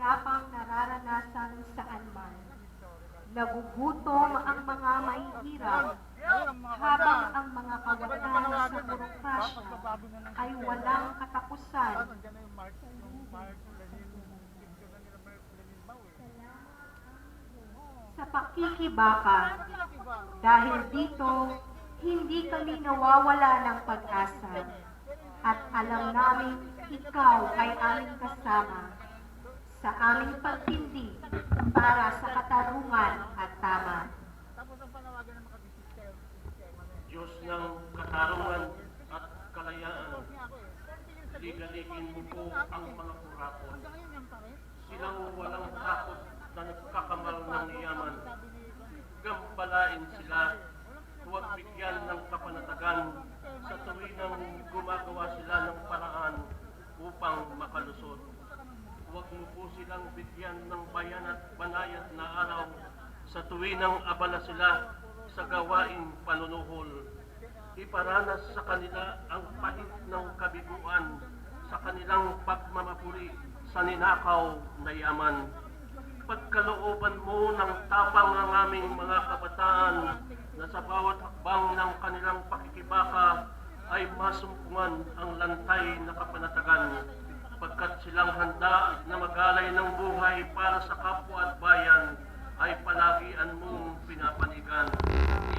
kahirapang nararanasan saan man. Nagugutom ang mga mahihirap, habang ang mga kawatan sa burokrasya ay walang katapusan. Sa pakikibaka, dahil dito, hindi kami nawawala ng pag-asa at alam namin ikaw ay aming kasama sa aming pagtindi para sa katarungan at tama. Diyos ng katarungan at kalayaan, ligaligin mo po ang mga kurakot. Silang walang takot na nagkakamal ng yaman. Gambalain sila, huwag bigyan ng kapanatagan sa tuwinang gumagawa sila ng paraan upang makalusot. Huwag mo po silang bigyan ng bayan at banayad na araw sa tuwinang abala sila sa gawaing panunuhol. Iparanas sa kanila ang pahit ng kabiguan sa kanilang pagmamapuri sa ninakaw na yaman. Pagkalooban mo ng tapang ang aming mga kabataan na sa bawat hakbang ng kanilang pakikibaka ay masumpungan ang lantay na kapanatagan, pagkat silang handa na magalay ng buhay para sa kapwa at bayan ay palagian mong pinapanigan.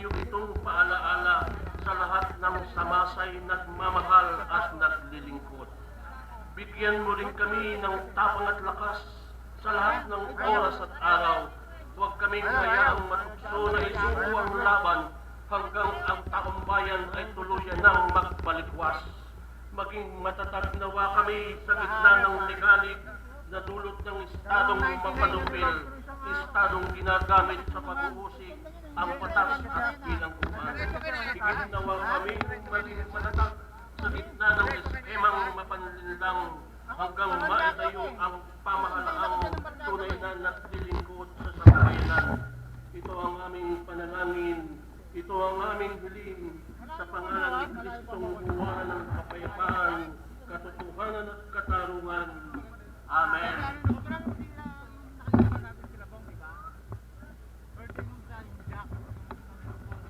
Iyong itong paalaala sa lahat ng samasay nagmamahal at naglilingkod. Bigyan mo rin kami ng tapang at lakas sa lahat ng oras at araw. Huwag kaming hayaang matukso na isuko ang laban hanggang ang taong bayan ay tuluyan ng magbalikwas. Maging matatag nawa kami sa gitna ng ligalig na dulot ng estadong mapanupil, estadong ginagamit sa pag-uusig ang batas at bilangguan. Higit nawa kami maging matatag sa gitna ng eskemang mapanlinlang hanggang maitayo ang pamahalaang tunay na naglilingkod sa sambayanan. Ito ang aming panalangin, ito ang aming hiling sa pangalan ni Kristong buwan ng kapayapaan, katotohanan at katarungan.